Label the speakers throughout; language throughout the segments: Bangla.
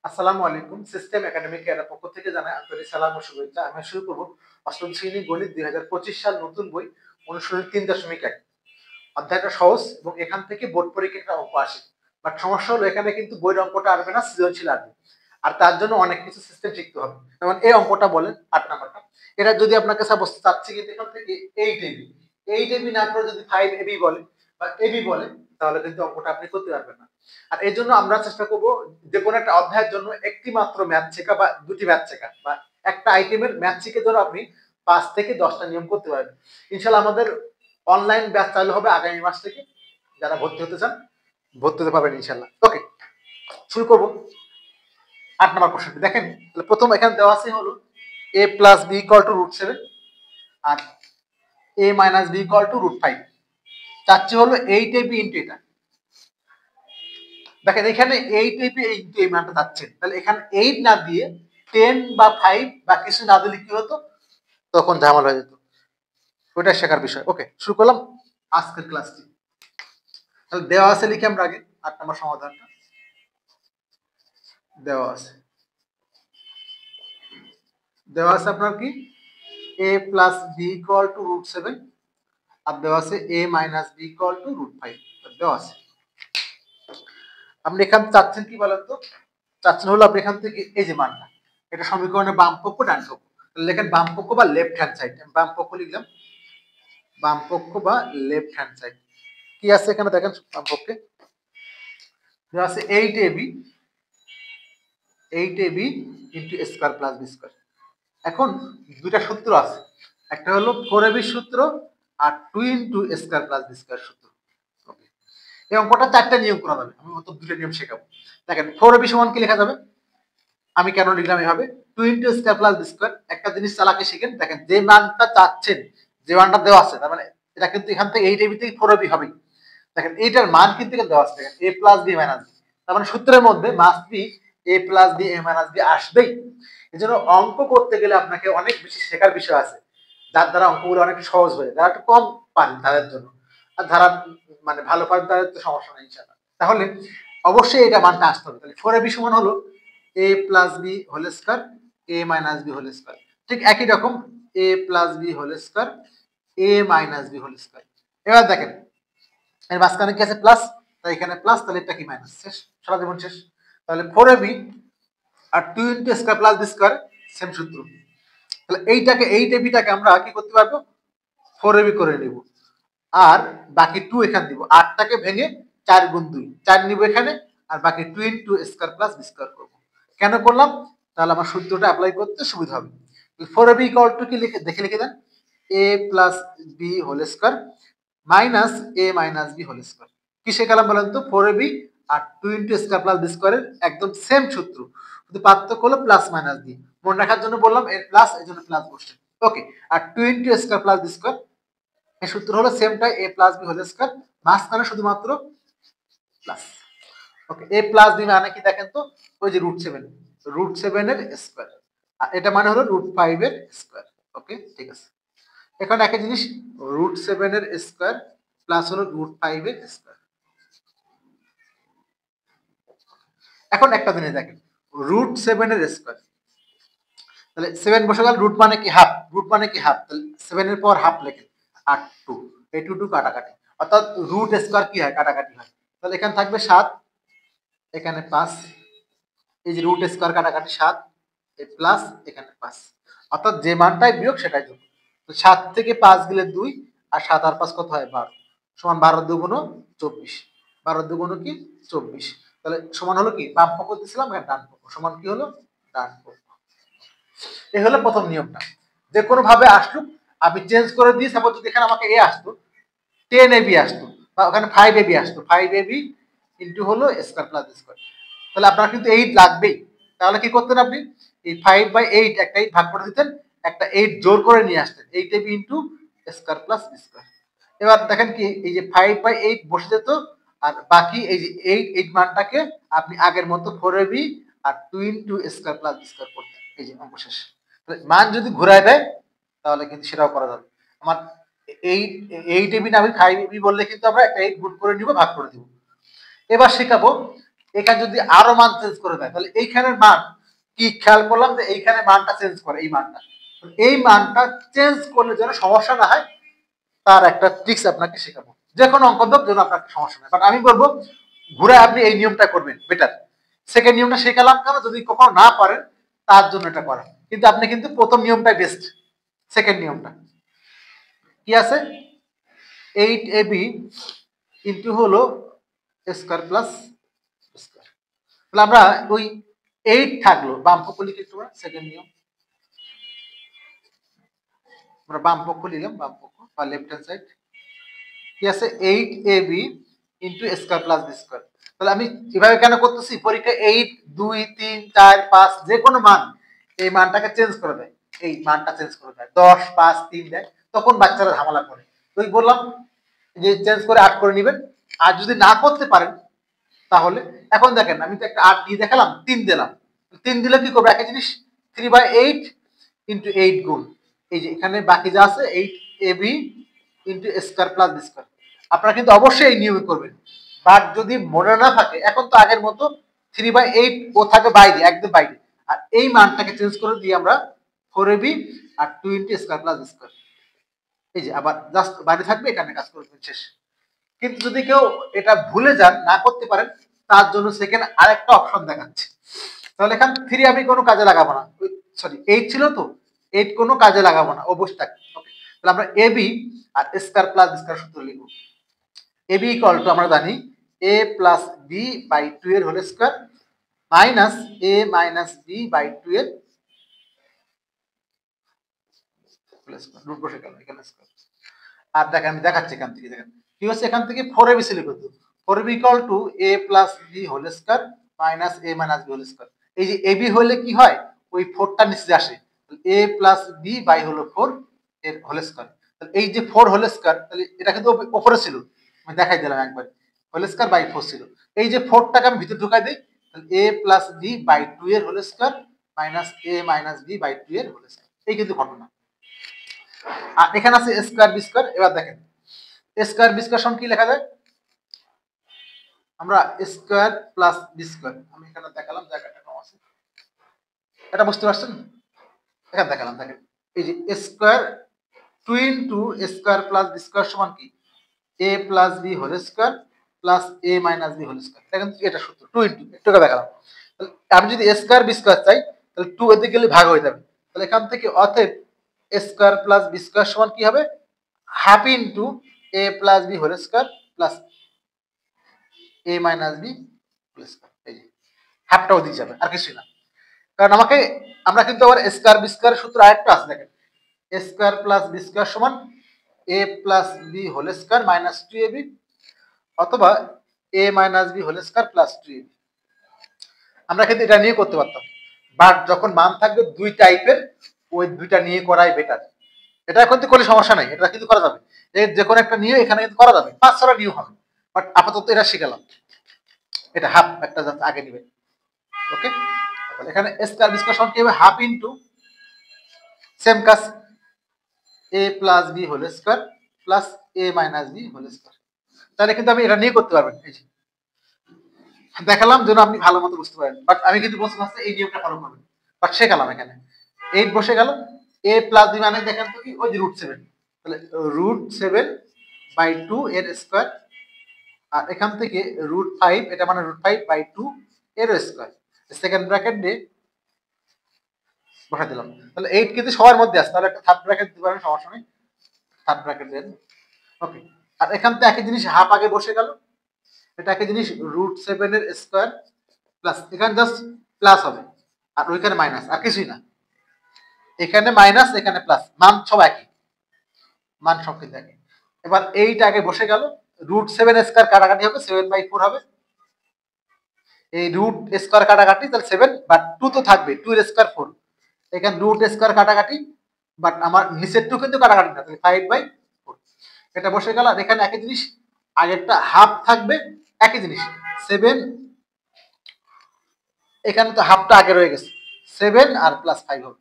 Speaker 1: আসসালামু আলাইকুম। সিস্টেম একাডেমিক এর পক্ষ থেকে জানাই আন্তরিক সালাম ও শুভেচ্ছা। আমি শুরু করব অষ্টম শ্রেণী গণিত ২০২৫ সাল নতুন বই অনুশীলনী ৩.১। অধ্যায়টা সহজ এবং এখান থেকে বোর্ড পরীক্ষায় একটা অঙ্ক আসে। বাট সমস্যা হলো এখানে কিন্তু বইয়ের অঙ্কটা আসবে না, সৃজনশীল আসবে। আর তার জন্য অনেক কিছু সিস্টেম শিখতে হবে। যেমন এই অঙ্কটা বলেন ৮ নাম্বারটা। এটা যদি আপনাকে সাপোজ চাচ্ছি কিন্তু এখান থেকে 8ab 8ab না করে যদি 5ab বলে বা ab বলে তাহলে কিন্তু অঙ্কটা আপনি করতে পারবেন না। আর এই জন্য আমরা চেষ্টা করব যে কোনো একটা অধ্যায়ের জন্য একটি মাত্র ম্যাথ শেখা বা দুটি ম্যাথ শেখা বা একটা আইটেমের ম্যাথ শিখে ধরো আপনি ৫ থেকে ১০টা নিয়ম করতে পারবেন। ইনশাআল্লাহ আমাদের অনলাইন ব্যাচ চালু হবে আগামী মাস থেকে। যারা ভর্তি হতে চান ভর্তি হতে পারবেন ইনশাআল্লাহ। ওকে, শুরু করব ৮ নম্বর প্রশ্নটি। দেখেন তাহলে প্রথম এখানে দেওয়া আছে হলো a plus b equal to √7 আর a minus b equal to √5। চাচ্ছি হলো 8ab ইনটু এটা। দেখেন এখানে 8ab ইনটু এই মানটা যাচ্ছে, তাহলে এখানে 8 না দিয়ে 10 বা 5 বা কিছু না দিলে কি হতো, তখন ঝামেলা হয়ে যেত। ওইটা শেখার বিষয়। ওকে, শুরু করলাম আজকের ক্লাসটি। তাহলে দেওয়া আছে লিখে আমরা আগে ৮ নম্বর সমাধানটা দেওয়া আছে আপনার কি a plus b equal to √7 আর দেওয়া আছে a minus b equal to √5 দেওয়া আছে। আপনি এখানে চাচ্ছেন কি বলেন তো, চাচ্ছেন হলো আপনি এখান থেকে এই যে মানটা, এটা সমীকরণের বাম পক্ষ ডান পক্ষ, লেখেন বাম পক্ষ বা লেফট হ্যান্ড সাইড। বাম পক্ষ লিখলাম, বাম পক্ষ বা লেফট হ্যান্ড সাইড। কি আছে এখানে দেখেন, বাম পক্ষে দেওয়া আছে 8ab into a square plus b square. এখন দুইটা সূত্র আছে, একটা হলো 4ab সূত্র আর 2 into a square plus b square সূত্র। ওকে, এই অঙ্কটা 4টা নিয়ম করা যাবে, আমি মত দুটো নিয়ম শেখাবো। দেখেন 4ab সমান কি লেখা যাবে, আমি কেন লিখলাম এভাবে, 2 into square plus B square. একটা জিনিস চালাকে শিখেন, দেখেন যে মানটা চাচ্ছেন, যে মানটা দেওয়া আছে, তার মানে এটা কিন্তু এখান থেকে 8ab থেকে 4ab হবে। দেখেন এইটার মান কিন্তু এখানে দেওয়া আছে, দেখেন a plus b minus b, তার মানে সূত্রের মধ্যে must be a plus b a minus b আসবেই। এজন্য অঙ্ক করতে গেলে আপনাকে অনেক বেশি শেখার বিষয় আছে, যার দ্বারা অঙ্কগুলো অনেক সহজ হয়ে যায়। যারা একটু কম পারেন তাদের জন্য, আর যারা মানে ভালো পারেন তাদের তো সমস্যা নেই ইনশাআল্লাহ। তাহলে অবশ্যই এটা মানটা আসতে হবে। তাহলে 4ab সমান হলো a plus b whole square a minus b whole square. ঠিক একই রকম a plus b whole square a minus b whole square. এবার দেখেন এর মাঝখানে কি আছে, প্লাস, তাই এখানে প্লাস, তাহলে এটা কি মাইনাস, শেষ, সারা জীবন শেষ। তাহলে 4ab আর 2 into square plus B square same সূত্র। তাহলে এইটাকে 8ab আমরা কি করতে পারবো, 4ab করে নিব, আর বাকি 2 এখানে দিব। 8টাকে ভেঙে 4 গুণ 2 4 নিব এখানে, আর বাকি 2 into square plus B square করব। কেন করলাম, তাহলে আমার সূত্রটা অ্যাপ্লাই করতে সুবিধা হবে। 4ab ইকুয়াল টু কি লিখে দেন, a plus b whole square minus a minus b whole square. কি শেখালাম বলেন তো, 4ab আর 2 ইনটু স্কয়ার প্লাস বি স্কয়ারের একদম সেম সূত্র, শুধু পার্থক্য হলো প্লাস মাইনাস দিয়ে। মনে রাখার জন্য বললাম, এর প্লাস, এর জন্য প্লাস বসছে। ওকে, আর 2 into square plus B square, এই সূত্র হলো সেমটাই a plus b whole square, মাঝখানে শুধুমাত্র plus. Okay, a plus b মানে কি দেখেন তো, ওই যে √7 এর স্কয়ার, আর এটা মানে হলো √5 এর স্কয়ার। ওকে, ঠিক আছে। এখন একটা জিনিস, √7 এর স্কয়ার প্লাস হলো √5 এর স্কয়ার। এখন একটা জিনিস দেখেন, √7 এর স্কয়ার, তাহলে 7 বসে গেল, রুট মানে কি হাফ, তাহলে 7 এর পর হাফ লেখেন, আর 2, এই 2 কাটাকাটি, অর্থাৎ রুট স্কয়ার কি হয়, কাটাকাটি হয়। তাহলে এখানে থাকবে 7, এখানে 5, এই যে রুট স্কয়ার কাটাকাটি 7, এই প্লাস এখানে 5, অর্থাৎ যে মানটাই বিয়োগ সেটাই যোগ। তো 7 থেকে 5 গেলে 2, আর 7 আর 5 কত হয়, 12, সমান 12 দুগুণ 24, 12 দুগুণ কি 24। তাহলে সমান হলো কি, বাম পক্ষ দিছিলাম, এখানে ডান পক্ষ, সমান কি হলো, ডান পক্ষ। এই হলো প্রথম নিয়মটা। যে কোনো ভাবে আসলো আমি চেঞ্জ করে দিই, সাপোজ যদি এখানে আমাকে এ আসতো 10ab আসতো, বা ওখানে 5ab আসতো, 5ab ইনটু হলো স্কয়ার প্লাস স্কয়ার, তাহলে আপনার কিন্তু 8 লাগবেই। তাহলে কি করতেন আপনি, এই 5/8 একটা 8 ভাগ করে দিতেন, একটা 8 জোর করে নিয়ে আসতেন, 8ab into square plus square. এবার দেখেন কি, এই যে 5/8 বসে যেত, আর বাকি এই যে 8 মানটাকে আপনি আগের মতো 4ab আর 2 ইনটু স্কয়ার প্লাস স্কয়ার করতেন। এই যে অঙ্ক শেষ। মান যদি ঘুরায় দেয় তাহলে কিন্তু সেটাও করা যাবে। আমার 8ab না, আমি 5ab বললে কিন্তু আমরা একটা 8 গুণ করে নিব, ভাগ করে দিব। এবার শেখাবো এখানে যদি আরো মান চেঞ্জ করে দেয় তাহলে এইখানের মান কি খেয়াল করলাম যে এইখানে মানটা চেঞ্জ করে, এই মানটা চেঞ্জ করলে যেন সমস্যা না হয় তার একটা ট্রিক্স আপনাকে শেখাবো। যে কোনো অঙ্ক জন্য আপনার সমস্যা নেই, বাট আমি বলবো ঘুরে আপনি এই নিয়মটা করবেন বেটার। সেকেন্ড নিয়মটা শেখালাম কেন, যদি কখনো না পারেন তার জন্য এটা করা, কিন্তু আপনি কিন্তু প্রথম নিয়মটাই বেস্ট। সেকেন্ড নিয়মটা কি আছে, 8ab ইন্টু হলো স্কোয়ার প্লাস স্কোয়ার। তাহলে আমরা ওই 8 থাকলো বাম পক্ষ লিখে একটু সেকেন্ড নিয়ম, আমরা বাম পক্ষ নিলাম, বাম পক্ষ বা লেফট হ্যান্ড সাইড কি আছে 8ab into square plus b square. তাহলে আমি এভাবে কেন করতেছি, পরীক্ষা 8 2 3 4 5 যে কোনো মান এই মানটাকে চেঞ্জ করে দেয়, এই মানটা চেঞ্জ করে দেয় 10 5 3 দেয়, তখন বাচ্চারা ঝামেলা করে। তো বললাম যে চেঞ্জ করে 8 করে নেবেন। আর যদি না করতে পারেন তাহলে এখন দেখেন আমি তো একটা 8 দিয়ে দেখালাম, 3 দিলাম, 3 দিলে কি করবো একই জিনিস 3/8 ইন্টু 8 গুণ এই যে এখানে বাকি যা আছে 8ab into square plus b square. আপনারা কিন্তু অবশ্যই এই নিয়মে করবেন, বাট যদি মনে না থাকে এখন তো আগের মতো 3/8 ও থাকে বাইরে, একদম বাইরে, আর এই মানটাকে চেঞ্জ করে দিয়ে আমরা 4ab আর 2 into square plus b square, এই যে আবার জাস্ট বাইরে থাকবে, এখানে কাজ করবেন শেষ। কিন্তু যদি কেউ এটা ভুলে যান, না করতে পারেন, তার জন্য সেকেন্ড আরেকটা অপশন দেখাচ্ছে। তাহলে এখান 3 আমি কোনো কাজে লাগাবো না, সরি 8 ছিল তো 8 কোনো কাজে লাগাবো না, ও বসে থাকবে। তাহলে আমরা এবি আর স্কয়ার প্লাস স্কয়ার সূত্র লিখব। এবি ইকুয়াল টু আমরা জানি a প্লাস বি বাই 2 এর whole square minus a minus b by 2 এর হোল স্কয়ার, রুট বসে গেল এখানে স্কয়ার। আর দেখেন আমি দেখাচ্ছি এখান থেকে, দেখেন কি হচ্ছে, এখান থেকে 4ab ছিল কিন্তু 4ab equal to a plus b whole square minus a minus B whole square. এই যে ab হলে কি হয়, ওই 4টা নিচে আসে, a প্লাস বি বাই হলো 4 এর হোল স্কয়ার। তাহলে এই যে 4 হোল স্কয়ার, তাহলে এটা কিন্তু উপরে ছিল, আমি দেখাই দিলাম একবার, হোল স্কয়ার বাই 4 ছিল। এই যে 4টাকে আমি ভিতরে ঢুকাই দেই, তাহলে a প্লাস বি বাই 2 এর whole square minus a minus b by 2 এর হোল স্কয়ার। এই কিন্তু ঘটনা। আর এখানে আছে স্কয়ার বি স্কয়ার। এবার দেখেন স্কয়ার বি স্কয়ার সমান কি লেখা যায়, আমরা স্কয়ার প্লাস বি স্কয়ার, আমি এখানে দেখালাম জায়গাটা কম আছে, এটা বুঝতে পারছেন, এখানে দেখালাম, দেখেন এই যে square 2 into square plus B square সমান কি a plus b whole square plus a minus B whole square. দেখেন এটা সূত্র 2 ইনটু, একটু দেখালাম। তাহলে আমি যদি স্কয়ার বি স্কয়ার চাই তাহলে 2 এদিকে গেলে ভাগ হয়ে যাবে, তাহলে এখান থেকে অতএব স্কয়ার প্লাস বি স্কয়ার সমান কি হবে, half into a plus b whole square plus a minus B whole square. এই যে হাফটাও দিয়ে যাবে, আর কিছুই না, কারণ আমাকে আমরা কিন্তু আবার স্কয়ার বি স্কয়ার সূত্র আরেকটা আছে, দেখেন স্কয়ার প্লাস বি স্কয়ার সমান a plus b whole square minus 2ab অথবা a minus B whole square plus 2ab। আমরা কিন্তু এটা নিয়ে করতে পারতাম, বাট যখন মান থাকবে দুই টাইপের, ওই দুইটা নিয়ে করাই বেটার। এটা এখন তো কোনো সমস্যা নাই, এটা কিন্তু করা যাবে, যে কোনো একটা নিয়ে এখানে কিন্তু করা যাবে, 5-6টা নিয়ে হবে, বাট আপাতত এটা শিখালাম, এটা হাফ একটা আগে নিবে। ওকে, এখানে স্কয়ার বি স্কয়ার সমান কি হবে, হাফ ইনটু সেম কাজ a plus b whole square plus a minus B whole square. তাহলে কিন্তু আমি এটা নিয়ে করতে পারবেন, এই যে দেখালাম যেন আপনি ভালো মতো বুঝতে পারেন, বাট আমি কিন্তু বলছি না এই নিয়মটা ফলো করবেন, বাট শেখালাম। এখানে 8 বসে গেল, a প্লাস বি মানে দেখেন তো কি, ওই যে √7, তাহলে √7/2 এর স্কয়ার, আর এখান থেকে √5, এটা মানে √5/2 এর স্কয়ার, সেকেন্ড ব্র্যাকেট দিয়ে বসাই দিলাম। তাহলে 8 কিন্তু সবার মধ্যে আছে, তাহলে একটা থার্ড ব্র্যাকেট দিতে পারেন, সমস্যা নেই, থার্ড ব্র্যাকেট দেন। ওকে, আর এখান থেকে একই জিনিস হাফ আগে বসে গেল, এটা একই জিনিস √7 এর স্কয়ার প্লাস, এখানে জাস্ট প্লাস হবে আর ওইখানে মাইনাস, আর কিছুই না, এখানে মাইনাস এখানে প্লাস, মান সব একই, মান সব কিন্তু একই। এবার এইটা আগে বসে গেল, √7 স্কয়ার কাটাকাটি হবে, 7/4 হবে, এই রুট স্কয়ার কাটাকাটি, তাহলে 7, বাট 2 তো থাকবে, 2 এর স্কয়ার 4, এখানে রুট স্কয়ার কাটাকাটি, বাট আমার নিচের 2 কিন্তু কাটাকাটি না, তাহলে 5/4 এটা বসে গেল। আর এখানে একই জিনিস, আগেরটা হাফ থাকবে, একই জিনিস 7, এখানে তো হাফটা আগে রয়ে গেছে, 7 আর প্লাস 5 হবে,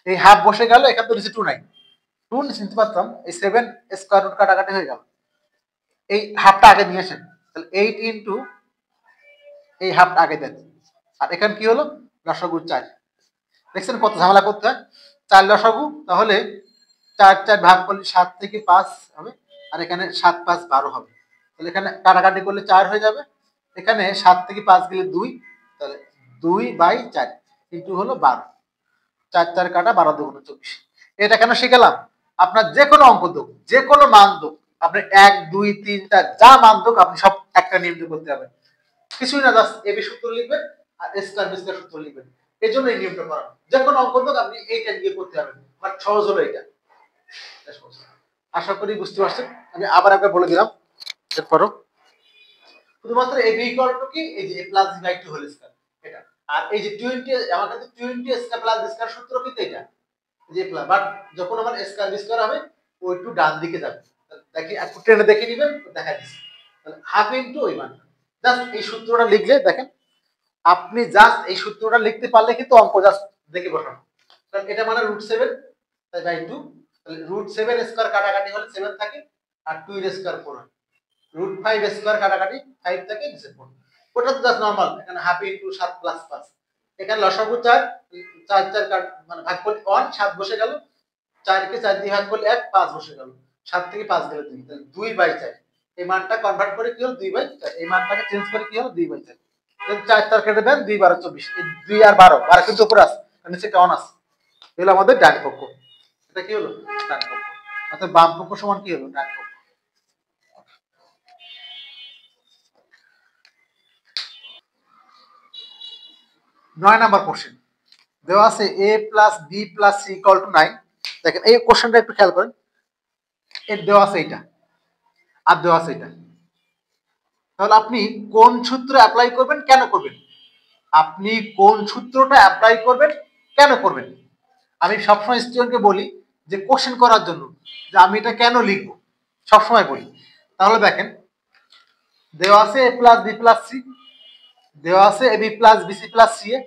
Speaker 1: এই হাফ বসে গেল, এখানে তো নিচে 2 নাই, 2 নিচে নিতে পারতাম, এই 7 স্কয়ার রুট কাটাকাটি হয়ে গেল, এই হাফটা আগে নিয়ে আসেন, তাহলে 8 ইনটু এই হাফটা আগে দেন। আর এখানে কি হলো, লসাগু 4। দেখছেন কত ঝামেলা করতে হয়। 4 লসাগু, তাহলে 4 4 ভাগ করলে 7 থেকে 5 হবে, আর এখানে 7 5 12 হবে। তাহলে এখানে কাটাকাটি করলে 4 হয়ে যাবে, এখানে 7 থেকে 5 গেলে 2, তাহলে 2/4 কিন্তু হলো 12। 4 4 কাটা, 12 2 24। এটা কেন শিখালাম? আপনার যে কোনো অঙ্ক দোক, যে কোনো মান দোক, আপনি 1 2 3 4 যা মান দোক, আপনি সব একটা নিয়ম দিয়ে করতে হবে। কিছুই না, জাস্ট এবি সূত্র লিখবেন আর স্কয়ার বি স্কয়ার সূত্র লিখবেন। এই জন্য এই নিয়মটা করা। যে কোনো অঙ্ক দোক আপনি এইটা দিয়ে করতে হবে, বাট সহজ হলো এটা। আশা করি বুঝতে পারছেন। আমি আবার একবার বলে দিলাম, এরপরও শুধুমাত্র এবি ইকুয়াল টু কি, এই যে a plus b by 2 whole square, এটা। আর এই যে 20 আমার কাছে 20 স্কয়ার প্লাস b স্কয়ার সূত্র কিন্তু এটা, যে প্লাস, বাট যখন আমার স্কয়ার বি স্কয়ার হবে ওই একটু ডান দিকে যাবে। দেখি একটু টেনে দেখে নেবেন, দেখা দিচ্ছি। তাহলে হাফ ইনটু ওই মান, জাস্ট এই সূত্রটা লিখলে দেখেন, আপনি জাস্ট এই সূত্রটা লিখতে পারলে কিন্তু অঙ্ক জাস্ট দেখে বসানো। কারণ এটা মানে √7 তাই বাই 2, তাহলে √7 স্কয়ার কাটাকাটি হলে 7 থাকে, আর 2 এর স্কয়ার 4 হয়। √5 স্কয়ার কাটাকাটি 5 থাকে, নিচে 4। ওটা তো জাস্ট নরমাল, এখানে হাফ ইনটু 7 প্লাস 5। এখানে লসাগু 4, 4 4 কাট মানে ভাগ করলে 1, 7 বসে গেল। 4 কে 4 দিয়ে ভাগ করলে 1, 5 বসে গেল। 7 থেকে 5 গেলে 2, তাহলে 2/4। এই মানটা কনভার্ট করে কি হলো 2/4, এই মানটাকে চেঞ্জ করে কি হলো 2/4। দেন 4 4 কেটে দেন, 2 12 24, এই 2 আর 12 12 কিন্তু উপরে আছে, নিচে একটা 1 আছে। এগুলো আমাদের ডান পক্ষ। এটা কি হলো ডান পক্ষ, অর্থাৎ বাম পক্ষ সমান কি হলো ডান পক্ষ। 9 নাম্বার কোশ্চেন দেওয়া আছে a plus B plus C equal to 9। দেখেন এই কোশ্চেনটা একটু খেয়াল করেন, এর দেওয়া আছে এটা আর দেওয়া আছে এটা। তাহলে আপনি কোন সূত্র অ্যাপ্লাই করবেন, কেন করবেন? আপনি কোন সূত্রটা অ্যাপ্লাই করবেন, কেন করবেন? আমি সবসময় স্টুডেন্টকে বলি যে কোশ্চেন করার জন্য, যে আমি এটা কেন লিখবো, সবসময় বলি। তাহলে দেখেন দেওয়া আছে a plus B plus C, দেওয়া আছে A B plus BC plus C A,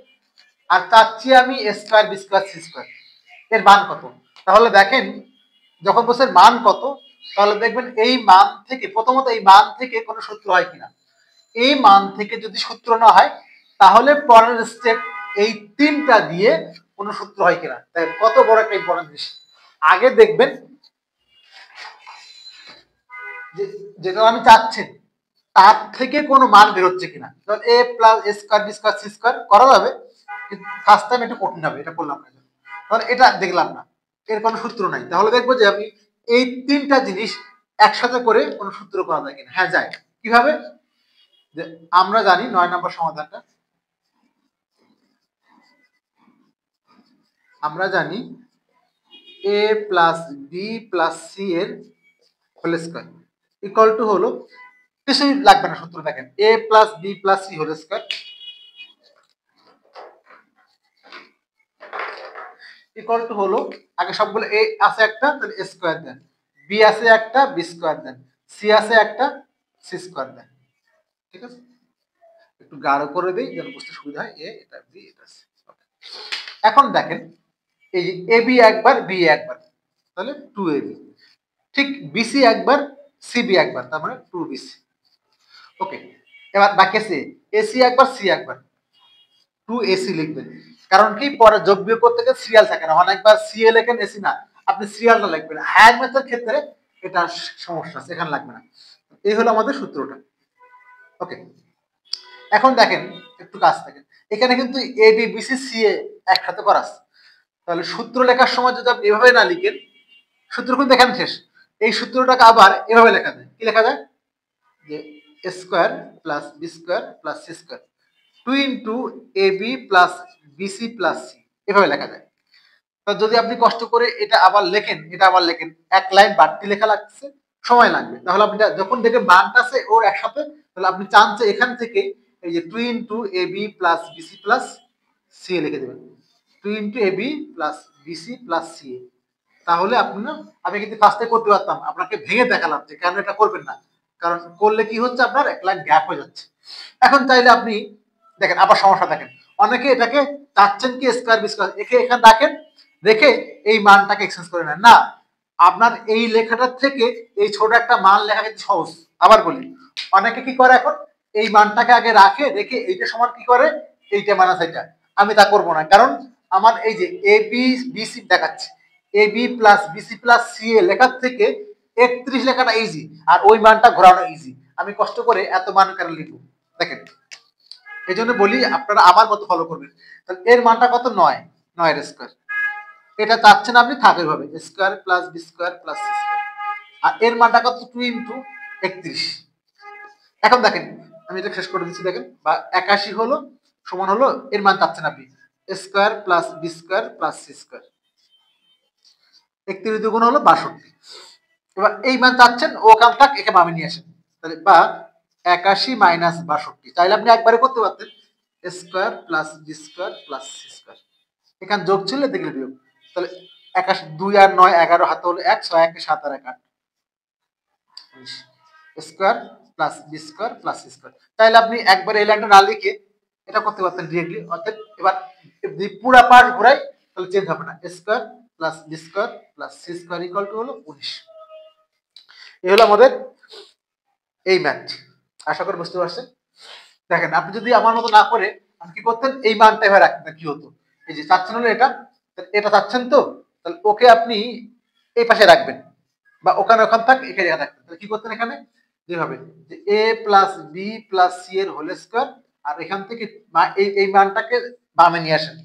Speaker 1: আর চাচ্ছি আমি A square B square C square, এর মান কত? তাহলে দেখেন যখন বলছেন মান কত, তাহলে দেখবেন এই মান থেকে, প্রথমত এই মান থেকে কোনো সূত্র হয় কিনা। এই মান থেকে যদি সূত্র না হয়, তাহলে পরের স্টেপ এই 3টা দিয়ে কোনো সূত্র হয় কিনা। তাই কত বড় একটা ইম্পর্টেন্ট জিনিস। আগে দেখবেন যে যেটা আমি চাচ্ছেন তার থেকে কোনো মান বেরোচ্ছে কিনা। ধর A plus A square B square C square করা যাবে, কিন্তু ফার্স্ট টাইম একটু কঠিন হবে, এটা করলাম না। তাহলে এটা দেখলাম না, এর কোনো সূত্র নাই, তাহলে দেখবো যে আমি এই 3টা জিনিস একসাথে করে কোনো সূত্র করা যায় কিনা। হ্যাঁ যায়। কিভাবে? যে আমরা জানি 9 নম্বর সমাধানটা, আমরা জানি a plus B plus C এর হোল স্কয়ার ইকুয়াল টু হলো, কিছুই লাগবে না সূত্র, দেখেন a plus B plus C whole square equal to হলো, আগে সবগুলো a আছে একটা, তাহলে a স্কয়ার দেন, b আছে একটা, b স্কয়ার দেন, c আছে একটা, c স্কয়ার দেন। ঠিক আছে, একটু গাঢ় করে দেই যেন বুঝতে সুবিধা হয়। a এটা b এটা c। এখন দেখেন এই যে ab একবার, b একবার, তাহলে 2ab। ঠিক bc একবার, cb একবার, তার মানে 2bc। ওকে, এবার বাকি আছে ac একবার, c একবার, 2ac লিখবেন। কারণ কি পরে যোগ বিয়োগ করতে গেলে সিরিয়াল থাকে না, অনেকবার ca লেখেন ac না, আপনি সিরিয়ালটা লিখবেন। হায়ার ম্যাথের ক্ষেত্রে এটা সমস্যা আছে, এখানে লাগবে না। এই হলো আমাদের সূত্রটা। ওকে, এখন দেখেন একটু কাজ দেখেন, এখানে কিন্তু A B B C C এ একসাথে করা আছে। তাহলে সূত্র লেখার সময় যদি আপনি এভাবে না লিখেন, সূত্র কিন্তু এখানে শেষ। এই সূত্রটাকে আবার এভাবে লেখা যায়, কি লেখা যায়? যে A square plus B square plus C square 2 into A B plus BC plus C, এভাবে লেখা যায়। তো যদি আপনি কষ্ট করে এটা আবার লেখেন, এটা আবার লেখেন, এক লাইন বাড়তি লেখা লাগছে, সময় লাগবে। তাহলে আপনি যখন দেখেন মানটা আছে ওর একসাথে, তাহলে আপনি চান যে এখান থেকে এই যে 2 into A B plus BC plus C A লিখে দেবেন, 2 into A B plus BC plus C A. তাহলে আপনি না, আমি কিন্তু ফার্স্টে করতে পারতাম, আপনাকে ভেঙে দেখালাম যে কেন এটা করবেন না। কারণ করলে কি হচ্ছে, আপনার এক লাইন গ্যাপ হয়ে যাচ্ছে। এখন চাইলে আপনি দেখেন আবার সমস্যা দেখেন, অনেকে এটাকে চাচ্ছেন কি স্কয়ার বি স্কয়ার, একে এখানে রাখেন, রেখে এই মানটাকে এক্সচেঞ্জ করে নেন। না, আপনার এই লেখাটার থেকে এই ছোট একটা মান লেখা কিন্তু সহজ। আবার বলি, অনেকে কি করে এখন এই মানটাকে আগে রেখে এইটা সমান কি করে এইটা মাইনাস এটা, আমি তা করব না, কারণ আমার এই যে এ বি বিসি দেখাচ্ছে, A B plus BC plus C A লেখার থেকে 31 লেখাটা ইজি, আর ওই মানটা ঘোরানো ইজি, আমি কষ্ট করে এত মান কেন লিখবো? দেখেন, এই জন্য বলি আপনারা আমার মতো ফলো করবেন। তাহলে এর মানটা কত? 9, 9 এর স্কয়ার। এটা চাচ্ছেন আপনি, থাকে এভাবে square plus B square plus C square. আর এর মানটা কত? 2 ইনটু 31। এখন দেখেন, আমি এটা শেষ করে দিচ্ছি, দেখেন, বা 81 হলো সমান হলো, এর মান চাচ্ছেন আপনি square plus B square plus C square. 31 দুগুণ হলো 62। এবার এই মান চাচ্ছেন, ও কাম থাক, একে বামে নিয়ে আসেন, তাহলে বা 81 মাইনাস 62, চাইলে আপনি একবারে করতে পারতেন square plus B square plus C square. এখানে যোগ ছিল, দেখলে বিয়োগ, তাহলে 81 2 আর 9 11 হাতে হলো 1, 6 1 7 আর 1 8 square plus B square plus C square. তাইলে আপনি একবার এই লাইনটা না লিখে এটা করতে পারতেন ডিরেক্টলি, অর্থাৎ এবার যদি পুরো পার্ট ঘুরাই তাহলে চেঞ্জ হবে না, square plus B square plus C square equal to হলো 19। এই হলো আমাদের এই ম্যাথ, আশা করি বুঝতে পারছেন। দেখেন, আপনি যদি আমার মতো না করে আপনি কি করতেন, এই মানটা এভাবে রাখতেন, কি হতো, এই যে চাচ্ছেন হলো এটা, এটা চাচ্ছেন তো, তাহলে ওকে আপনি এই পাশে রাখবেন, বা ওখানে থাক, এখানে রাখবেন। তাহলে কি করতেন এখানে, যেভাবে যে A plus B plus C এর হোল স্কয়ার, আর এখান থেকে এই মানটাকে বামে নিয়ে আসেন,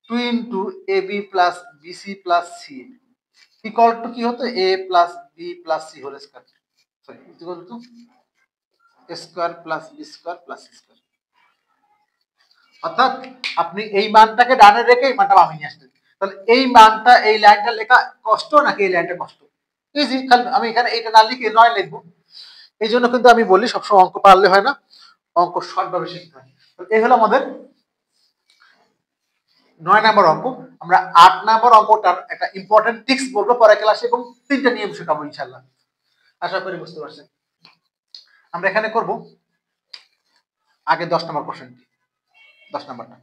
Speaker 1: 2 into A B plus BC plus C equal to কি হতো, A plus B plus C whole square, sorry equal to square plus B square plus C square. অর্থাৎ আপনি এই মানটাকে ডানে রেখে এই মানটা বামে নিয়ে আসতেন। তাহলে এই মানটা, এই লাইনটা লেখা কষ্ট নাকি এই লাইনটা কষ্ট? ইজি, আমি এখানে এইটা না লিখে 9 লিখবো। এই জন্য কিন্তু আমি বলি সবসময় অঙ্ক পারলে হয় না, অঙ্ক শর্ট ভাবে শিখতে হয়। এই হলো আমাদের 9 নম্বর অঙ্ক। আমরা 8 নম্বর অঙ্কটার একটা ইম্পর্টেন্ট টিপস বলবো পরে ক্লাসে, এবং 3টা নিয়ম শেখাবো ইনশাআল্লাহ, আশা করি বুঝতে পারছেন। আমরা এখানে করব আগে 10 নম্বর কোশ্চেনটি, 10 নম্বরটা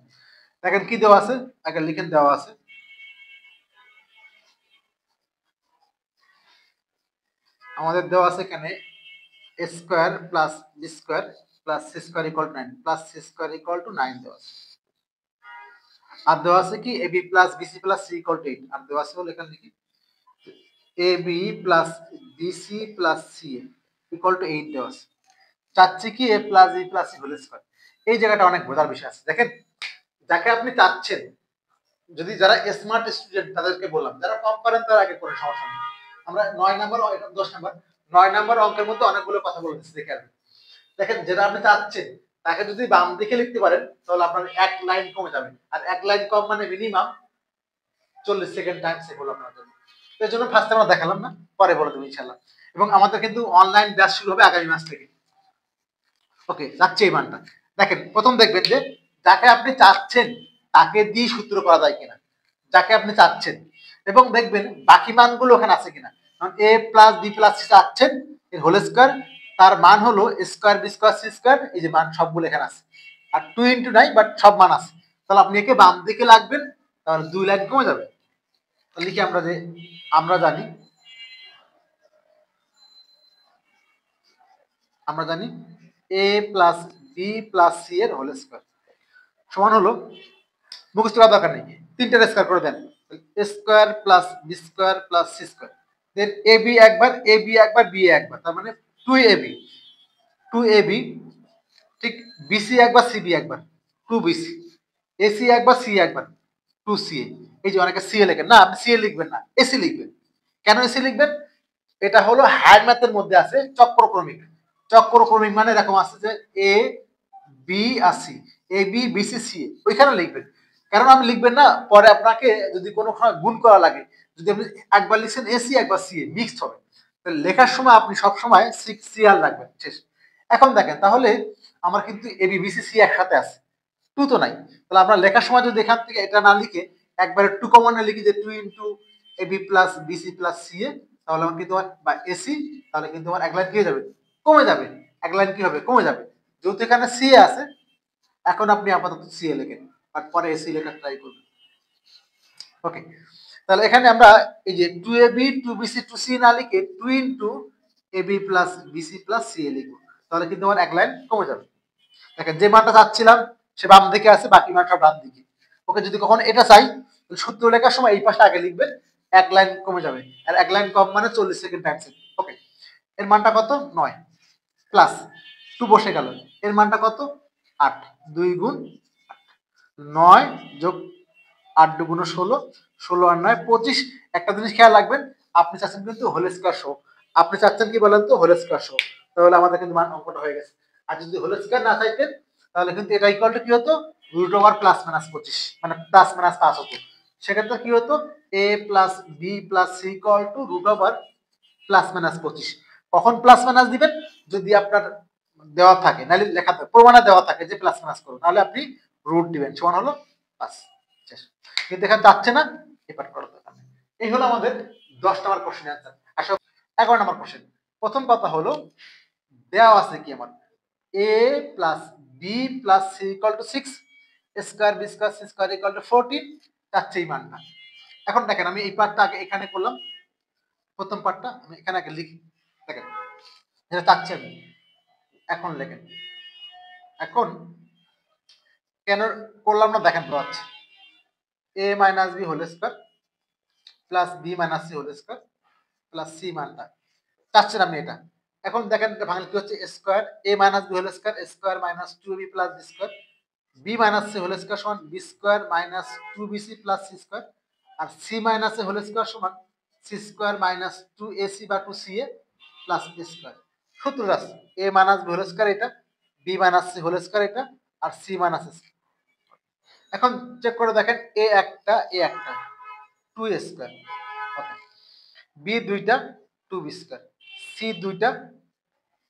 Speaker 1: দেখেন কি দেওয়া আছে, আগে লিখেন দেওয়া আছে, আমাদের দেওয়া আছে এখানে a square plus B square plus C square equal to 9 plus C square equal to 9 দেওয়া আছে। আর দেওয়া আছে কি ab plus BC plus C equal to 8, আর দেওয়া আছে হলো এখানে লিখি ab plus BC plus C equal to 8 দেওয়া আছে। চাচ্ছি কি a plus B plus C whole square. এই জায়গাটা অনেক বোঝার বিষয় আছে। দেখেন, যাকে আপনি চাচ্ছেন, যদি যারা স্মার্ট স্টুডেন্ট তাদেরকে বললাম, যারা কম পারেন তারা আগে করে, সমস্যা নেই। আমরা 9 নম্বর, 10 নম্বর, 9 নম্বর অঙ্কের মধ্যে অনেকগুলো কথা বলে দিচ্ছি, দেখে আসবেন। দেখেন, যেটা আপনি চাচ্ছেন তাকে যদি বাম দিকে লিখতে পারেন তাহলে আপনার এক লাইন কমে যাবে, আর এক লাইন কম মানে মিনিমাম 40 সেকেন্ড টাইম সেভ হলো আপনার জন্য। এর জন্য ফার্স্টে আমরা দেখালাম না, পরে বলে দেবো ইনশাআল্লাহ। এবং আমাদের কিন্তু অনলাইন ব্যাচ শুরু হবে আগামী মাস থেকে। ওকে, যাচ্ছে এই মানটা। দেখেন, প্রথম দেখবেন যে যাকে আপনি চাচ্ছেন তাকে দিয়ে সূত্র করা যায় কিনা, যাকে আপনি চাচ্ছেন, এবং দেখবেন বাকি মানগুলো ওখানে আছে কিনা। কারণ A plus B plus C চাচ্ছেন এর হোল স্কয়ার, তার মান হলো square B square C square, এই যে মান সবগুলো এখানে আছে, আর 2 ইনটু নাই, বাট সব মান আছে। তাহলে আপনি একে বাম দিকে লাগবেন, তাহলে 2 লাইন কমে যাবে। তাহলে লিখি আমরা, যে আমরা জানি A plus B plus C এর হোল স্কয়ার সমান হলো, মুখস্থ করার দরকার নেই, 3টা স্কয়ার করে দেন, square plus B square plus C square, দেন এ বি একবার, এ বি একবার, বি একবার, তার মানে 2ab, 2ab, ঠিক বিসি একবার, সিবি একবার, 2bc, এসি একবার, সি একবার, 2ca। এই যে অনেকে সিএ লেখেন, না আপনি সিএ লিখবেন না, এসি লিখবেন। কেন এসি লিখবেন? এটা হলো হায়ার ম্যাথের মধ্যে আছে চক্রক্রমিক। চক্রক্রমিক মানে এরকম আছে যে A B R C, A B BC C, ওইখানে লিখবেন। কারণ আপনি লিখবেন না, পরে আপনাকে যদি কোনো গুণ করা লাগে, যদি আপনি একবার লিখছেন এসি একবার সি মিক্সড হবে, লেখার সময় আপনি সবসময় সিআর রাখবেন শেষ। এখন দেখেন, তাহলে আমার কিন্তু এবি বিসি সি একসাথে আছে, 2 তো নাই। তাহলে আমরা লেখার সময় যদি এখান থেকে এটা না লিখে একবারে 2 কমনে লিখি, যে 2 into AB plus BC plus C A, তাহলে আমার কিন্তু বা এসি, তাহলে কিন্তু আমার এক লাইন কি হয়ে যাবে, কমে যাবে। এক লাইন কি হবে, কমে যাবে। যেহেতু এখানে সি আছে, এখন আপনি আপাতত সি এ লেখেন, আর পরে এসি লেখার ট্রাই করবেন। ওকে, তাহলে এখানে আমরা এই যে 2ab 2bc 2c না লিখে 2 into ab plus bc plus C A লিখবো, তাহলে কিন্তু আমার এক লাইন কমে যাবে। দেখেন যে মানটা চাচ্ছিলাম সে বাম দিকে আছে, বাকি মান সব ডান দিকে। ওকে, যদি কখন এটা চাই সূত্র লেখার সময় এই পাশটা আগে লিখবেন, এক লাইন কমে যাবে, আর এক লাইন কম মানে 40 সেকেন্ড টাইম সেভ। ওকে, এর মানটা কত? 9 প্লাস 2 বসে গেল, এর মানটা কত? 8, 2 গুণ 9 যোগ 8 দুগুণ 16, 16 আর 9 25। একটা জিনিস খেয়াল রাখবেন, আপনি চাচ্ছেন কিন্তু হোল স্কয়ার সহ, আপনি চাচ্ছেন কি বলেন তো, হোল স্কয়ার সহ, তাহলে আমাদের কিন্তু মান অঙ্কটা হয়ে গেছে। আর যদি হোল স্কয়ার না চাইতেন তাহলে কিন্তু এটা ইকুয়াল টু কি হতো, রুট ওভার প্লাস মাইনাস 25, মানে প্লাস মাইনাস 5 হতো। সেক্ষেত্রে কি হতো, a plus B plus C equal to root over plus minus 25। কখন প্লাস মাইনাস দিবেন? যদি আপনার দেওয়া থাকে, নাহলে লেখা থাকে প্রমাণে দেওয়া থাকে যে প্লাস মাইনাস করুন, তাহলে আপনি রুট দিবেন, সমান হলো প্লাস। কিন্তু এখানে যাচ্ছে না, এবার করার দরকার নেই। এই হলো আমাদের 10 নম্বর কোশ্চেন অ্যান্সার। আসো 11 নম্বর কোশ্চেন। প্রথম কথা হলো দেওয়া আছে কি আমার, a plus B plus C equal to 6, square B square C square equal to 14, চাচ্ছে এই মানটা। এখন দেখেন আমি এই পার্টটা আগে এখানে করলাম, প্রথম পার্টটা আমি এখানে আগে লিখি। দেখেন যেটা চাচ্ছি আমি, এখন লেখেন। এখন কেন করলাম না দেখেন, পাচ্ছি a minus B whole square plus B minus C whole square plus C মানটা চাচ্ছেন আপনি এটা। এখন দেখেন ভাঙলে কি হচ্ছে, square a minus B whole square square minus 2b plus B square, B minus C whole square সমান B square minus 2bc plus C square, আর C minus A whole square সমান সি স্কয়ার মাইনাস 2ac বা 2ca প্লাস a স্কয়ার। সূত্র আছে a minus B whole square এটা, B minus C whole square এটা, আর সি মাইনাস এ। এখন চেক করে দেখেন a একটা 2a স্কয়ার, ওকে, বি দুইটা 2b স্কয়ার, সি দুইটা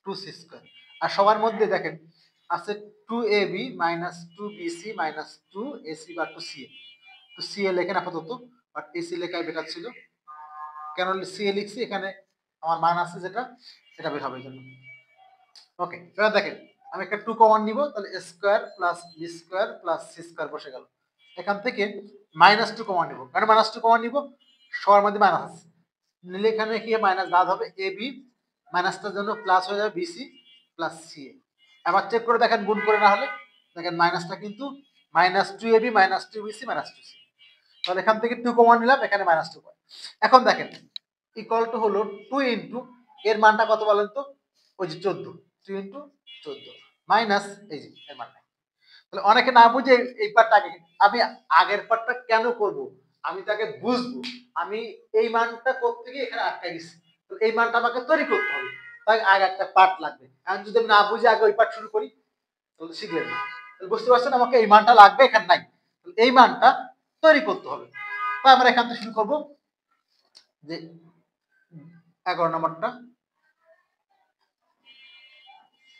Speaker 1: 2c স্কয়ার, আর সবার মধ্যে দেখেন আছে 2ab minus 2bc minus 2ac বা 2ca। তো ca লেখেন আপাতত, বাট ac লেখাই বেটার ছিল। কেন ca লিখছি, এখানে আমার মান আছে যেটা, এটা বের হবে এই জন্য। ওকে, এবার দেখেন আমি একটা 2 কমন নিব, তাহলে a square plus b square plus c square বসে গেল। এখান থেকে -2 কমন নিব, কেন -2 কমন নিব, সবার মধ্যে মাইনাস আছে, নিলে এখানে কি মাইনাস বাদ হবে, ab মাইনাসটার জন্য প্লাস হয়ে যাবে bc প্লাস ca। আবার চেক করে দেখেন গুণ করে না হলে, দেখেন মাইনাসটা কিন্তু -2ab minus 2bc minus 2c, তাহলে এখান থেকে 2 কমন নিলাম, এখানে -2 পাই। এখন দেখেন ইকুয়াল টু হলো 2 ইনটু এর মানটা কত বলেন তো, ওই যে 14, 2 ইনটু 14 মাইনাস এই যে এর মান। তাহলে অনেকে না বুঝে এই পার্টটা আগে, আমি আগের পার্টটা কেন করব, আমি তাকে বুঝবো, আমি এই মানটা করতে গিয়ে এখানে আটকে গেছি, তো এই মানটা আমাকে তৈরি করতে হবে, তাই আগে একটা পার্ট লাগবে। এখন যদি আমি না বুঝে আগে ওই পার্ট শুরু করি তাহলে শিখলেন না, তাহলে বুঝতে পারছেন আমাকে এই মানটা লাগবে, এখানে নাই, এই মানটা তৈরি করতে হবে। তাই আমরা এখান থেকে শুরু করবো, যে 11 নম্বরটা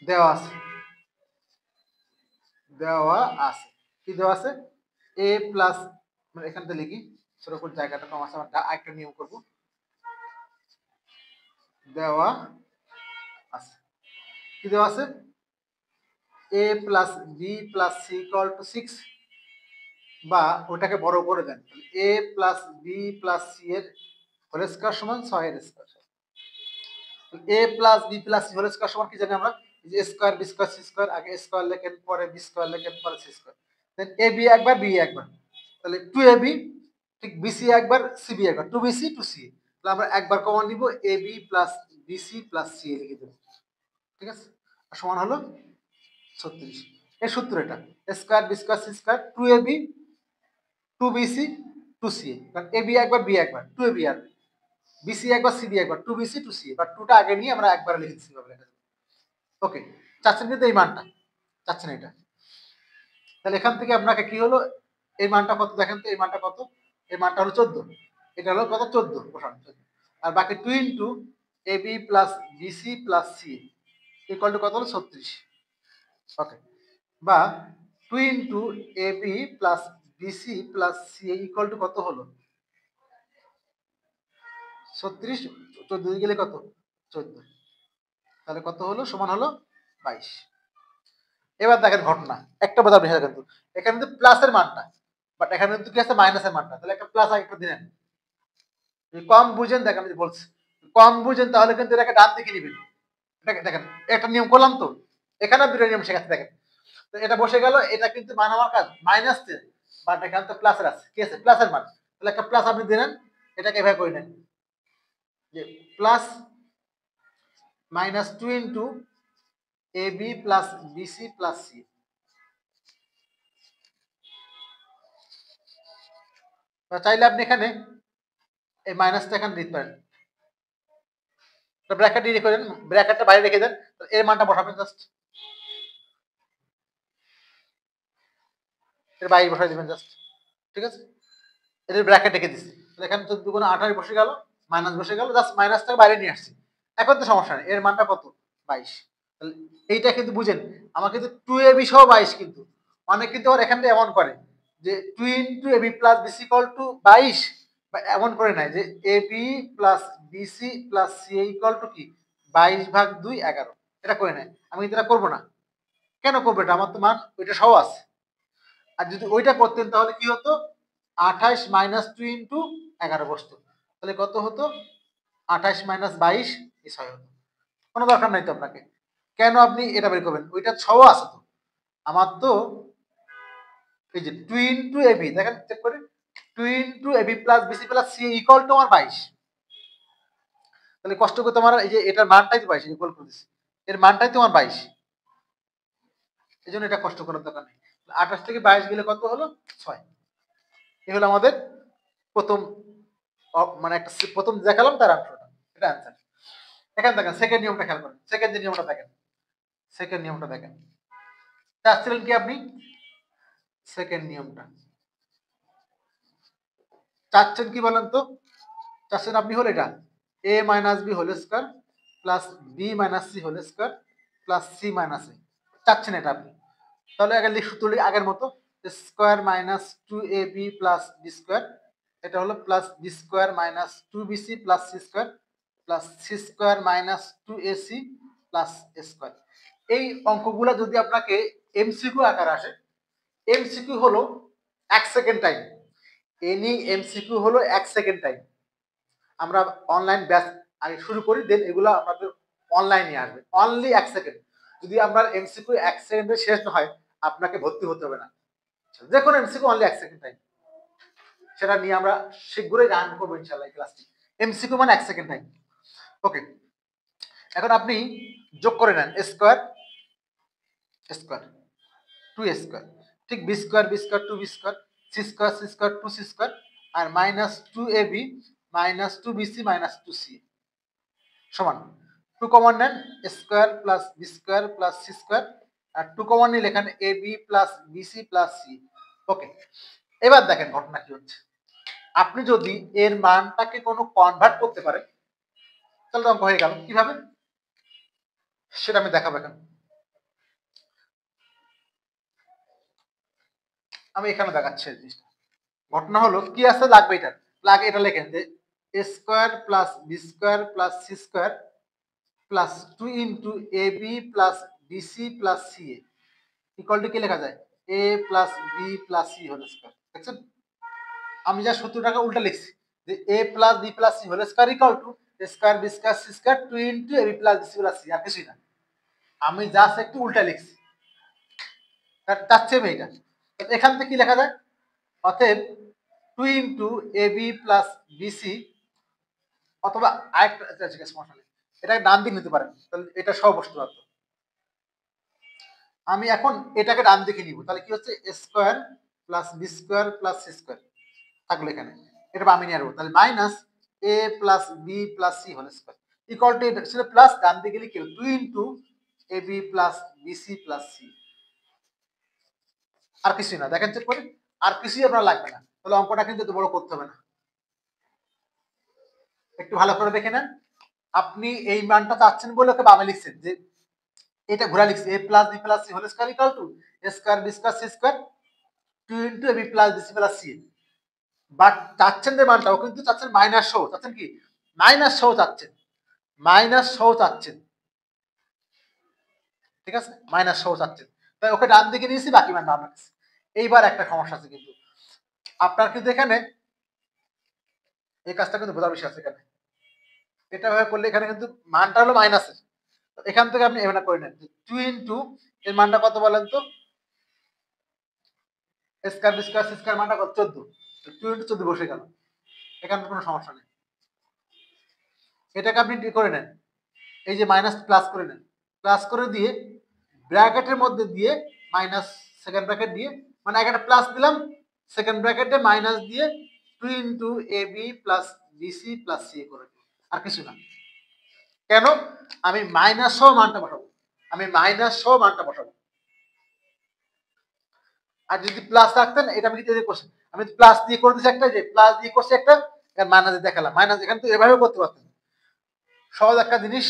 Speaker 1: দেওয়া আছে, কি দেওয়া আছে, a প্লাস, এখান থেকে লিখি ছোট করে, জায়গাটা কম আছে, আমরা আরেকটা নিয়ম করব, দেওয়া আছে, কি দেওয়া আছে, a plus B plus C equal to 6, বা ওটাকে বড় করে দেন, a plus B plus C এর হোল স্কয়ার সমান 6 এর square. a plus B plus C whole square সমান কি জানি আমরা, যে square B square C square, আগে স্কয়ার লেখেন পরে বি স্কয়ার লেখেন পরে সি স্কয়ার, দেন এ বি একবার বি একবার, তাহলে 2ab ঠিক বিসি একবার সিবি একবার, 2bc 2ca, তাহলে আমরা একবার কমন নিব ab plus BC plus C লিখে দেব, ঠিক আছে, আর সমান হলো 36। এই সূত্র এটা, square B square C square 2ab 2bc 2ca, কারণ ab একবার বি একবার 2ab আর বিসি একবার সিবি একবার 2bc 2ca, বাট 2টা আগে নিয়ে আমরা একবার লিখে দিচ্ছি ভাবে। ওকে, চাচ্ছেন কিন্তু এই মানটা, চাচ্ছেন এটা, তাহলে এখান থেকে আপনাকে কি হলো, এই মানটা কত দেখেন তো, এই মানটা কত, এই মানটা হলো 14, এটা হলো কত 14 বসান, আর বাকি 2 into ab plus BC plus C equal to কত হলো 36। ওকে, বা 2 into ab plus BC plus C equal to কত হলো 36, 14 গেলে কত 14, তাহলে কত হলো, সমান হলো 22। এবার দেখেন ঘটনা একটা বোঝা বিষয়, কিন্তু এখানে কিন্তু প্লাসের মানটা, বাট এখানে কিন্তু কি আছে মাইনাসের মানটা, তাহলে একটা প্লাস আর একটা দিলেন, কম বুঝেন, দেখেন আমি বলছি কম বুঝেন তাহলে কিন্তু এটাকে ডান দিকে নিবেন, এটাকে দেখেন একটা নিয়ম করলাম তো, এখানে দুটো নিয়ম শেখাচ্ছে, দেখেন তো এটা বসে গেল, এটা কিন্তু মান আমার কাজ -10, বাট এখানে তো প্লাসের আছে, কি আছে প্লাসের মান, তাহলে একটা প্লাস আপনি দিলেন, এটাকে এভাবে করে নেন যে plus -2 into AB plus BC plus C। চাইলে আপনি এখানে এই মাইনাসটা এখানে দিতে পারেন, ব্র্যাকেট দিয়ে রেখে দেন, ব্র্যাকেটটা বাইরে রেখে দেন, এর মানটা বসাবেন জাস্ট, এর বাইরে বসাই দিবেন জাস্ট, ঠিক আছে। এর ব্র্যাকেট রেখে দিচ্ছি, এখানে তো 2 × 28 বসে গেল, মাইনাস বসে গেল, জাস্ট মাইনাসটাকে বাইরে নিয়ে আসছি। এখন তো সমস্যা নেই, এর মানটা কত 22। তাহলে এইটা কিন্তু বুঝেন, আমার কিন্তু 2AB সহ 22, কিন্তু অনেক কিন্তু আবার এখানটা এমন করে যে 2 into AB plus BC equal to 22, বা এমন করে নাই যে AB plus BC plus CA equal to কি 22/2 11, এটা করে নাই। আমি কিন্তু এটা করবো না, কেন করবো এটা, আমার তো মান ওইটা সহ আছে। আর যদি ওইটা করতেন তাহলে কি হতো, 28 - 2 ইন্টু 11 বসতো, তাহলে কত হতো 28 - 22 এই 6 হতো। কোনো দরকার নাই তো আপনাকে, কেন আপনি এটা বের করবেন, ওইটা 6 আছে তো, আমার তো এই যে 2 ইন্টু AB, দেখেন চেক করে, 2 into AB plus BC plus C equal to আমার 22। তাহলে কষ্ট করে তোমার এই যে এটার মানটাই তো 22 ইকুয়াল করে দিচ্ছি, এর মানটাই তোমার 22, এই জন্য এটা কষ্ট করার দরকার নেই। 28 থেকে 22 গেলে কত হলো 6। এই হলো আমাদের প্রথম মানে একটা প্রথম দেখালাম তার অংশটা, এটা অ্যান্সার। এখানে দেখেন সেকেন্ড নিয়মটা খেয়াল করেন, সেকেন্ড নিয়মটা দেখেন, সেকেন্ড নিয়মটা দেখেন, চাচ্ছিলেন কি আপনি, সেকেন্ড নিয়মটা চাচ্ছেন কি বলেন তো, চাচ্ছেন আপনি হলো এটা a minus B whole square plus B minus C whole square plus C minus A, চাচ্ছেন এটা আপনি। তাহলে আগে সূত্রটি আগের মতো, square minus 2ab plus B square, এটা হলো plus B square minus 2bc plus C square plus C square minus 2ac plus A square. এই অঙ্কগুলো যদি আপনাকে এমসিকিউ আকার আসে, এমসিকিউ হলো 1 সেকেন্ড টাইম, এনি এমসিকিউ হলো 1 সেকেন্ড টাইম। আমরা অনলাইন ব্যাচ আগে শুরু করি, দেন এগুলো আমাদের অনলাইনে আসবে, অনলি 1 সেকেন্ড। যদি আপনার এমসিকিউ 1 সেকেন্ডে শেষ না হয়, আপনাকে ভর্তি হতে হবে না, যে কোনো এমসিকিউ অনলি 1 সেকেন্ড টাইম, সেটা নিয়ে আমরা শীঘ্রই রান করবো ইনশাআল্লাহ ক্লাসটি। এমসিকিউ মানে 1 সেকেন্ড টাইম। ওকে, এখন আপনি যোগ করে নেন স্কয়ার স্কয়ার 2 স্কয়ার, ঠিক B square 2 B square, C square 2 C square, আর minus 2ab minus 2bc minus 2c সমান 2 কমন নেন, square plus B square plus C square, আর 2 কমন নিলে এখানে ab plus BC plus C. Okay, এবার দেখেন ঘটনা কি হচ্ছে, আপনি যদি এর মানটাকে কোনো কনভার্ট করতে পারেন তাহলে তো অঙ্ক হয়ে গেল। কিভাবে সেটা আমি দেখাবো এখন, আমি এখানে দেখাচ্ছি জিনিসটা। ঘটনা হলো কি আছে, লাগবে এটা, লাগে এটা লেখেন যে A square plus B square plus C square plus 2 into A B plus BC plus C A equal to কি লেখা যায়, A plus B plus C whole square. দেখছেন, আমি যা সূত্রটাকে উল্টা লিখছি, যে A plus B plus C whole square equal to square B square C square 2 into A B plus BC plus C, আর কিছুই না, আমি জাস্ট একটু উল্টা লিখছি, তার চেয়ে এইটা। এখান থেকে কি লেখা যায়, অতএব 2 into A B plus BC, অথবা আরেকটা সমস্যা নেই, এটাকে ডান দিকে নিতে পারেন, তাহলে এটা সহ বসতে পারতো। আমি এখন এটাকে ডান দিকে নিব, তাহলে কি হচ্ছে square plus B square plus C square থাকলো এখানে, এটা বামে নিয়ে আসবো, তাহলে minus A plus B plus C whole square equal to, এটা ছিল প্লাস, ডান দিকে লিখে 2 into A B plus BC plus C, আর কিছুই না। দেখেন চেক করে, আর কিছুই আপনার লাগবে না, তাহলে অঙ্কটা কিন্তু এত বড় করতে হবে না। একটু ভালো করে দেখে নেন, আপনি এই মানটা চাচ্ছেন বলে ওকে বামে লিখছেন, যে এটা ঘোরা লিখছে A plus B plus C whole square equal to square B square C square 2 into A B plus BC plus C, but চাচ্ছেন যে মানটা, ও কিন্তু চাচ্ছেন মাইনাস সহ, চাচ্ছেন কি মাইনাস সহ চাচ্ছেন, মাইনাস সহ চাচ্ছেন, ঠিক আছে, মাইনাস সহ চাচ্ছেন, তাই ওকে ডান দিকে নিয়েছি, বাকি মান ডান রাখছি। এইবার একটা সমস্যা আছে কিন্তু, আপনার কিন্তু এখানে এই কাজটা কিন্তু বোঝার বিষয় আছে, এখানে এটা ভাবে করলে এখানে কিন্তু মানটা হলো মাইনাসের, এখান থেকে আপনি এভাবে করে নেন 2 ইন্টু এর মানটা কত বলেন তো, square B square C square মানটা কত 14, 2 ইনটু 14 বসে গেল, এখানে কোনো সমস্যা নেই। এটাকে আপনি করে নেন, এই যে মাইনাস প্লাস করে নেন, প্লাস করে দিয়ে ব্র্যাকেটের মধ্যে দিয়ে মাইনাস সেকেন্ড ব্র্যাকেট দিয়ে, মানে একটা প্লাস দিলাম সেকেন্ড ব্র্যাকেটে মাইনাস দিয়ে 2 into A B plus BC plus C করে দিই, আর কিছু না। কেন? আমি মাইনাস সহ মানটা বসাবো, আমি মাইনাস সহ মানটা বসাবো। আর যদি প্লাস রাখতেন, এটা আমি কি করছি, আমি প্লাস দিয়ে করে দিচ্ছি একটা, যে প্লাস দিয়ে করছি একটা, মাইনাস দেখালাম, মাইনাস এখানে তো এভাবে করতে পারতেন। সহজ একটা জিনিস,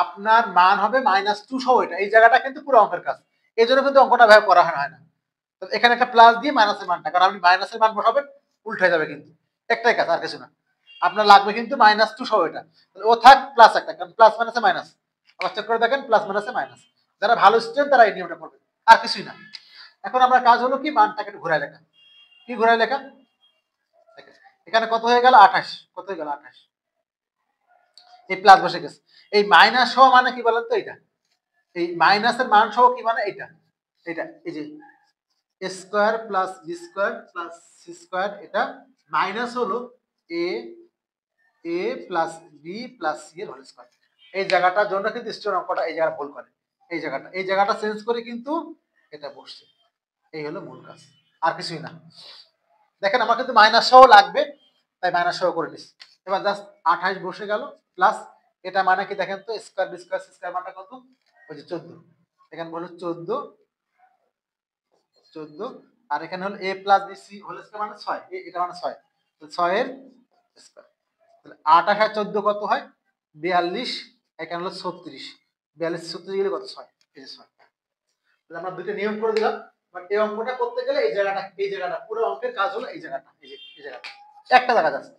Speaker 1: আপনার মান হবে -2 সহ এটা, এই জায়গাটা কিন্তু পুরো অঙ্কের কাজ, এই জন্য কিন্তু অঙ্কটা ভাবে করা হয় না। তো এখানে একটা প্লাস দিয়ে মাইনাসের মানটা, কারণ আপনি মাইনাসের মান বসাবেন উল্টে যাবে, কিন্তু একটাই কাজ আর কিছু না। আপনার লাগবে কিন্তু -2 সহ এটা, ও থাক প্লাস একটা, কারণ প্লাস মাইনাসে মাইনাস, আবার চেক করে দেখেন প্লাস মাইনাসে মাইনাস। যারা ভালো স্টুডেন্ট তারা এই নিয়মটা করবে, আর কিছুই না। এখন আমরা কাজ হলো কি, মানটাকে ঘুরায় লেখা। কি ঘুরায় লেখা? এখানে কত হয়ে গেল 28, কত হয়ে গেল 28, এই প্লাস বসে গেছে। এই মাইনাস সহ মানে কি বলেন তো, এটা এই মাইনাসের মান সহ কি মানে এটা, এটা এই যে square plus B square plus C square, এটা মাইনাস হলো A A plus B plus C এর হোল স্কয়ার। এই জায়গাটার জন্য কিন্তু স্টুডেন্ট অঙ্কটা এই জায়গা ভুল করে, এই জায়গাটা চেঞ্জ করে কিন্তু এটা বসছে। এই হলো মূল কাজ, আর কিছুই না। দেখেন আমার কিন্তু মাইনাস সহ লাগবে, তাই মাইনাস সহ করে নিচ্ছি। এবার জাস্ট 28 বসে গেল, প্লাস এটা মানে কি দেখেন তো, square B square C square মানটা কত, ওই যে 14, এখানে বলো 14, আর এখানে হলো A plus B C whole square মানে 6, এটা মানে 6, তো 6 এর স্কয়ার, তাহলে 28 আর 14 কত হয় 42, এখানে হলো 36, 42 36 গেলে কত 6, এই যে 6। তাহলে আমরা দুটো নিয়ম করে দিলাম, বাট এই অঙ্কটা করতে গেলে এই জায়গাটা পুরো অঙ্কের কাজ হলো এই জায়গাটা, এই জায়গাটা একটা জায়গা যাচ্ছে।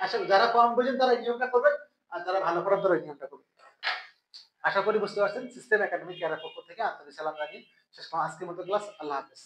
Speaker 1: আসলে যারা কম বোঝেন তারা এই নিয়মটা করবেন, আর যারা ভালো করেন তারা এই নিয়মটা করবেন। আশা করি বুঝতে পারছেন। সিস্টেম একাডেমিক কেয়ারের পক্ষ থেকে আন্তরিক সালাম জানিয়ে শেষ করলাম আজকের মতো ক্লাস। আল্লাহ হাফেজ।